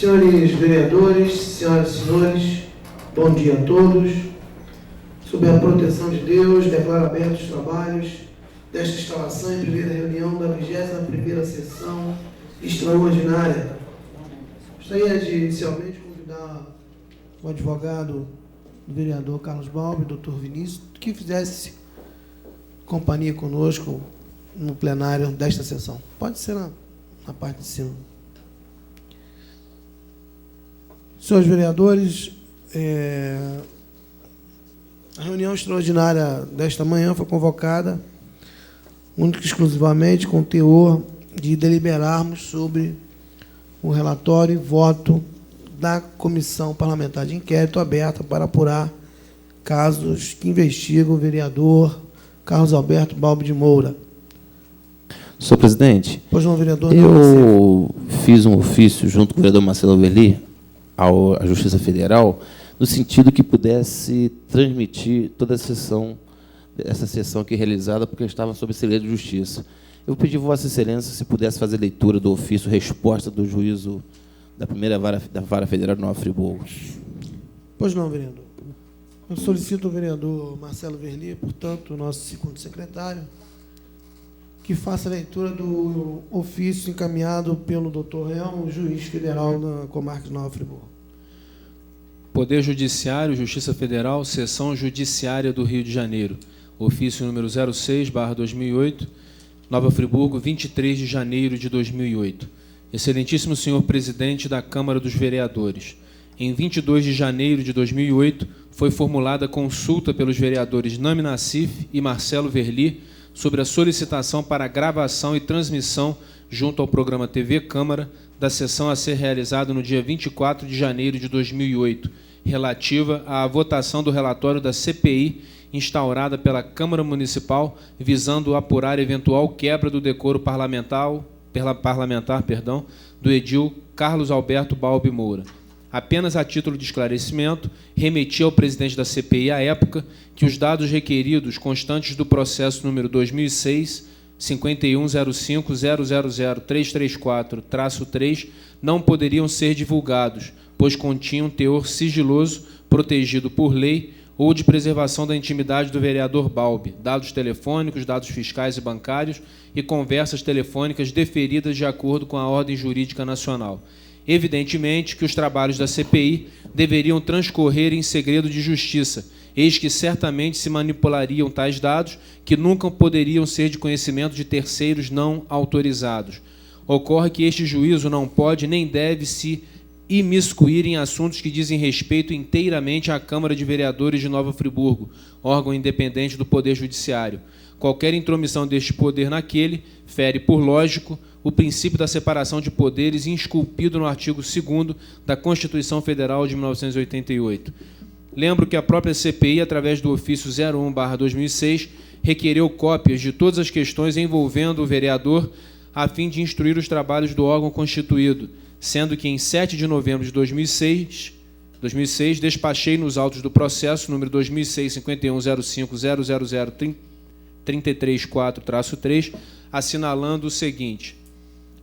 Senhores vereadores, senhoras e senhores, bom dia a todos. Sob a proteção de Deus, declaro abertos os trabalhos desta instalação em primeira reunião da 21ª sessão extraordinária. Gostaria de, inicialmente, convidar o advogado, o vereador Carlos Balbi, doutor Vinícius, que fizesse companhia conosco no plenário desta sessão. Pode ser na parte de cima. Senhores vereadores, a reunião extraordinária desta manhã foi convocada única e exclusivamente com o teor de deliberarmos sobre o relatório e voto da Comissão Parlamentar de Inquérito aberta para apurar casos que investigam o vereador Carlos Alberto Balbi de Moura. Senhor presidente, pois não, vereador, eu fiz um ofício junto com o vereador Marcelo Verli à Justiça Federal, no sentido que pudesse transmitir toda essa sessão aqui realizada, porque estava sob segredo de justiça. Eu pedi a Vossa Excelência se pudesse fazer leitura do ofício resposta do juízo da primeira Vara Federal de Nova Friburgo. Pois não, vereador. Eu solicito ao vereador Marcelo Verli, portanto, nosso segundo secretário, que faça a leitura do ofício encaminhado pelo doutor Helmo, juiz federal da comarca de Nova Friburgo. Poder Judiciário, Justiça Federal, Seção Judiciária do Rio de Janeiro. Ofício número 06/2008, Nova Friburgo, 23 de janeiro de 2008. Excelentíssimo senhor presidente da Câmara dos Vereadores, em 22 de janeiro de 2008, foi formulada consulta pelos vereadores Nami Nassif e Marcelo Verli sobre a solicitação para gravação e transmissão junto ao programa TV Câmara da sessão a ser realizada no dia 24 de janeiro de 2008, relativa à votação do relatório da CPI instaurada pela Câmara Municipal, visando apurar eventual quebra do decoro parlamentar, do edil Carlos Alberto Balbi Moura. Apenas a título de esclarecimento, remeti ao presidente da CPI à época que os dados requeridos constantes do processo número 2006 5105000334-3 não poderiam ser divulgados, pois continham teor sigiloso, protegido por lei, ou de preservação da intimidade do vereador Balbi, dados telefônicos, dados fiscais e bancários e conversas telefônicas deferidas de acordo com a ordem jurídica nacional. Evidentemente que os trabalhos da CPI deveriam transcorrer em segredo de justiça, eis que certamente se manipulariam tais dados que nunca poderiam ser de conhecimento de terceiros não autorizados. Ocorre que este juízo não pode nem deve se imiscuir em assuntos que dizem respeito inteiramente à Câmara de Vereadores de Nova Friburgo, órgão independente do Poder Judiciário. Qualquer intromissão deste poder naquele fere, por lógico, o princípio da separação de poderes esculpido no artigo 2º da Constituição Federal de 1988. Lembro que a própria CPI, através do ofício 01/2006, requereu cópias de todas as questões envolvendo o vereador a fim de instruir os trabalhos do órgão constituído, sendo que em 7 de novembro de 2006 despachei nos autos do processo número 2006-5105-0003334-3, assinalando o seguinte,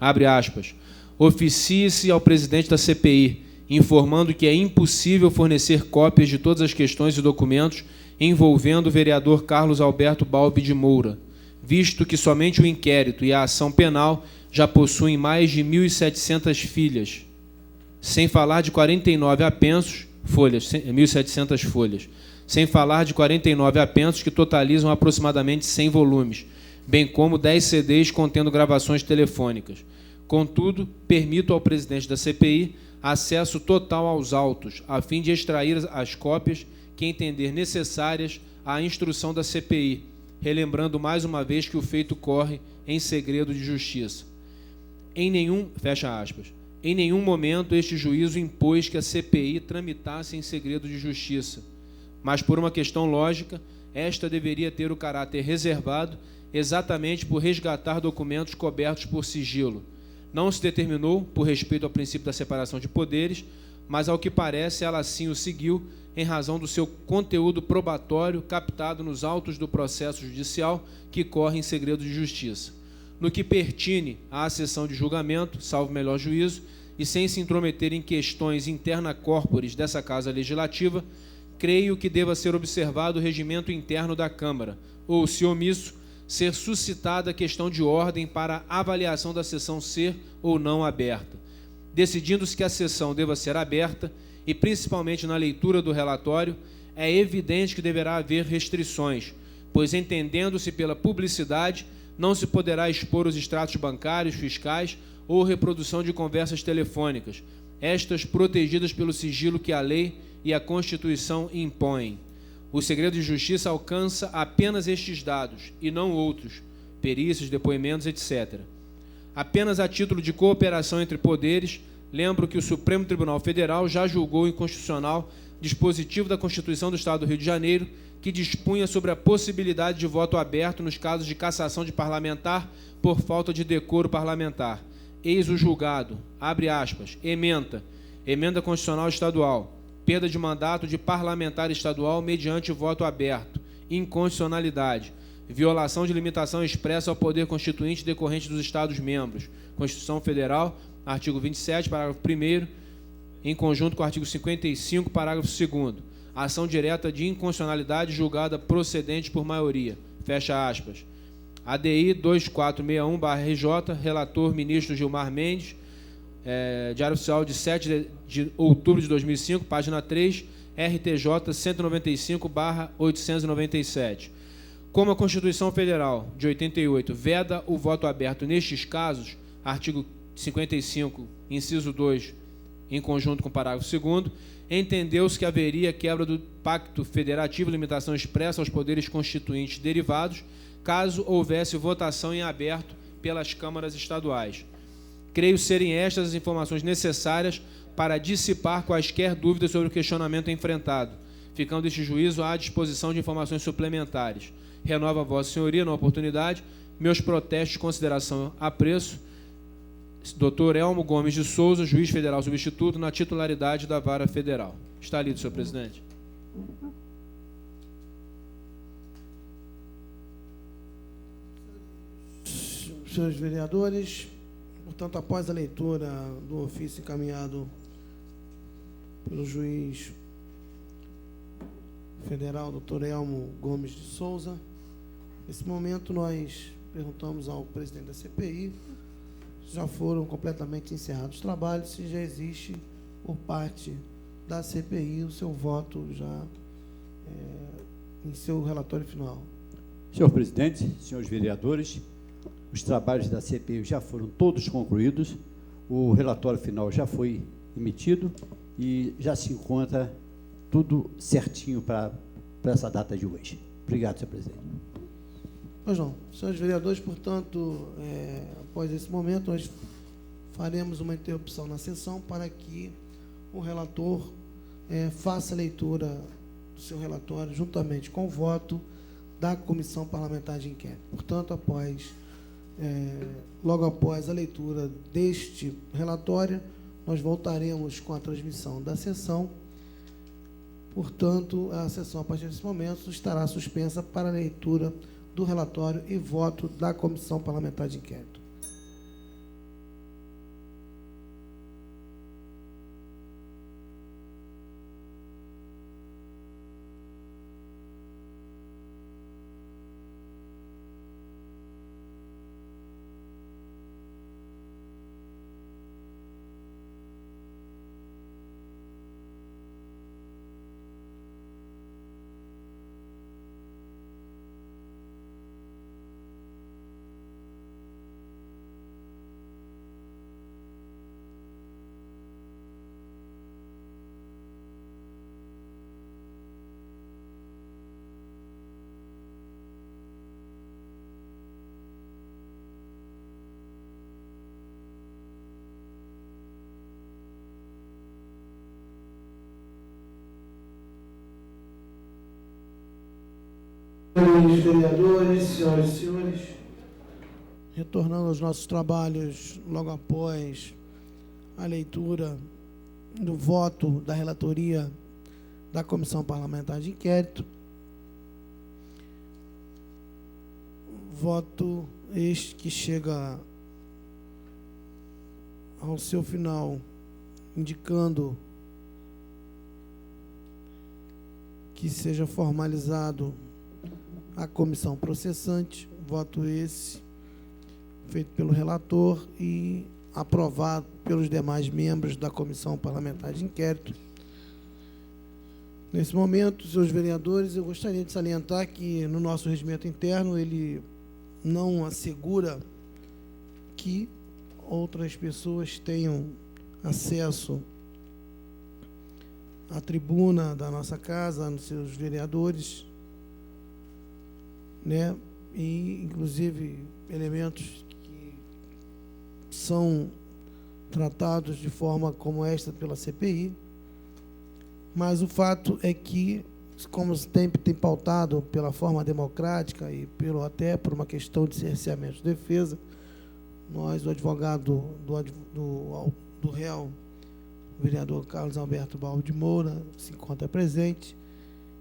abre aspas, oficie-se ao presidente da CPI, informando que é impossível fornecer cópias de todas as questões e documentos envolvendo o vereador Carlos Alberto Balbi de Moura, visto que somente o inquérito e a ação penal já possuem mais de 1.700 folhas, sem falar de 49 apensos, 1.700 folhas, sem falar de 49 apensos que totalizam aproximadamente 100 volumes, bem como 10 CDs contendo gravações telefônicas. Contudo, permito ao presidente da CPI acesso total aos autos, a fim de extrair as cópias que entender necessárias à instrução da CPI, relembrando mais uma vez que o feito corre em segredo de justiça. Em nenhum momento este juízo impôs que a CPI tramitasse em segredo de justiça, mas por uma questão lógica, esta deveria ter o caráter reservado exatamente por resgatar documentos cobertos por sigilo. Não se determinou por respeito ao princípio da separação de poderes, mas ao que parece ela assim o seguiu em razão do seu conteúdo probatório captado nos autos do processo judicial que corre em segredo de justiça. No que pertine à sessão de julgamento, salvo melhor juízo, e sem se intrometer em questões interna corporis dessa Casa Legislativa, creio que deva ser observado o regimento interno da Câmara, ou, se omisso, ser suscitada a questão de ordem para a avaliação da sessão ser ou não aberta. Decidindo-se que a sessão deva ser aberta, e principalmente na leitura do relatório, é evidente que deverá haver restrições, pois, entendendo-se pela publicidade, não se poderá expor os extratos bancários, fiscais ou reprodução de conversas telefônicas, estas protegidas pelo sigilo que a lei e a Constituição impõem. O segredo de justiça alcança apenas estes dados, e não outros, perícias, depoimentos, etc. Apenas a título de cooperação entre poderes, lembro que o Supremo Tribunal Federal já julgou inconstitucional dispositivo da Constituição do Estado do Rio de Janeiro que dispunha sobre a possibilidade de voto aberto nos casos de cassação de parlamentar por falta de decoro parlamentar. Eis o julgado, abre aspas, emenda constitucional estadual, perda de mandato de parlamentar estadual mediante voto aberto, inconstitucionalidade, violação de limitação expressa ao poder constituinte decorrente dos Estados-membros, Constituição Federal, artigo 27, parágrafo 1º, em conjunto com o artigo 55, parágrafo 2º, ação direta de inconstitucionalidade julgada procedente por maioria, fecha aspas. ADI 2461/RJ, relator ministro Gilmar Mendes, Diário Oficial de 7 de outubro de 2005, página 3, RTJ 195/897. Como a Constituição Federal de 88 veda o voto aberto nestes casos, artigo 55, inciso 2, em conjunto com o parágrafo 2º, entendeu-se que haveria quebra do Pacto Federativo, limitação expressa aos poderes constituintes derivados, caso houvesse votação em aberto pelas câmaras estaduais. Creio serem estas as informações necessárias para dissipar quaisquer dúvidas sobre o questionamento enfrentado, ficando este juízo à disposição de informações suplementares. Renova a Vossa Senhoria, na oportunidade, meus protestos de consideração apreço, Dr. Elmo Gomes de Souza, juiz federal substituto, na titularidade da Vara Federal. Está lido, senhor presidente. Senhores vereadores, portanto, após a leitura do ofício encaminhado pelo juiz federal, Dr. Elmo Gomes de Souza, nesse momento nós perguntamos ao presidente da CPI se já foram completamente encerrados os trabalhos, se já existe por parte da CPI o seu voto já em seu relatório final. Senhor presidente, senhores vereadores, os trabalhos da CPI já foram todos concluídos, o relatório final já foi emitido e já se encontra tudo certinho para essa data de hoje. Obrigado, senhor presidente. Pois não. Senhores vereadores, portanto, após esse momento, nós faremos uma interrupção na sessão para que o relator faça a leitura do seu relatório juntamente com o voto da Comissão Parlamentar de Inquérito. Portanto, logo após a leitura deste relatório, nós voltaremos com a transmissão da sessão. Portanto, a sessão, a partir desse momento, estará suspensa para a leitura do relatório e voto da Comissão Parlamentar de Inquérito. Senhores vereadores, senhoras e senhores, retornando aos nossos trabalhos logo após a leitura do voto da relatoria da Comissão Parlamentar de Inquérito, voto este que chega ao seu final, indicando que seja formalizado a comissão processante, voto esse feito pelo relator e aprovado pelos demais membros da comissão parlamentar de inquérito. Nesse momento, senhores vereadores, eu gostaria de salientar que no nosso regimento interno ele não assegura que outras pessoas tenham acesso à tribuna da nossa casa, nos seus vereadores, né? E, inclusive, elementos que são tratados de forma como esta pela CPI. Mas o fato é que, como sempre tem pautado pela forma democrática e até por uma questão de cerceamento de defesa, nós, o advogado do réu, o vereador Carlos Alberto Balbo de Moura, se encontra presente,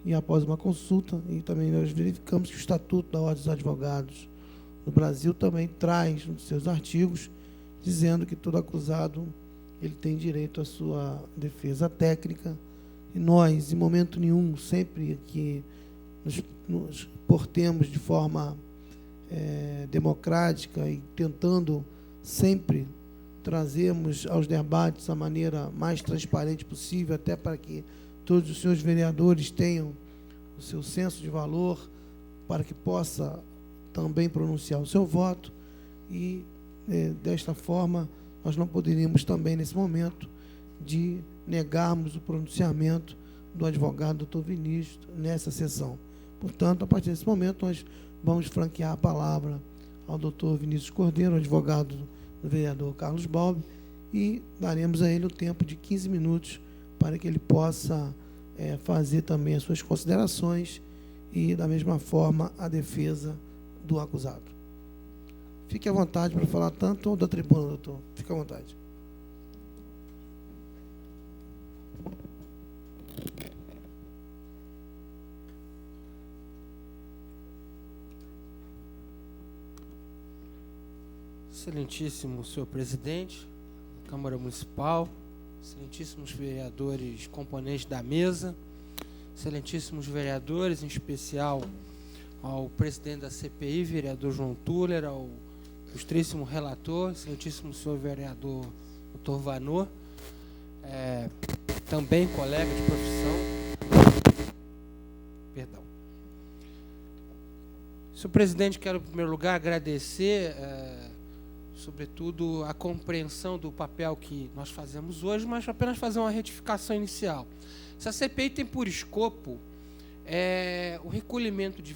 e após uma consulta, e também nós verificamos que o Estatuto da Ordem dos Advogados no Brasil também traz nos seus artigos, dizendo que todo acusado ele tem direito à sua defesa técnica. E nós, em momento nenhum, sempre que nos portemos de forma democrática e tentando sempre trazermos aos debates a maneira mais transparente possível, até para que todos os senhores vereadores tenham o seu senso de valor, para que possa também pronunciar o seu voto. E, desta forma, nós não poderíamos também, nesse momento, de negarmos o pronunciamento do advogado doutor Vinícius nessa sessão. Portanto, a partir desse momento, nós vamos franquear a palavra ao doutor Vinícius Cordeiro, advogado do vereador Carlos Balbo, e daremos a ele o tempo de 15 minutos para que ele possa fazer também as suas considerações e, da mesma forma, a defesa do acusado. Fique à vontade para falar tanto da tribuna, doutor. Fique à vontade. Excelentíssimo senhor presidente da Câmara Municipal, excelentíssimos vereadores componentes da mesa, excelentíssimos vereadores, em especial ao presidente da CPI, vereador João Tuller, ao ilustríssimo relator, excelentíssimo senhor vereador doutor Vanor, também colega de profissão. Perdão. Senhor presidente, quero, em primeiro lugar, agradecer, sobretudo, a compreensão do papel que nós fazemos hoje, mas apenas fazer uma retificação inicial. Essa CPI tem por escopo o recolhimento de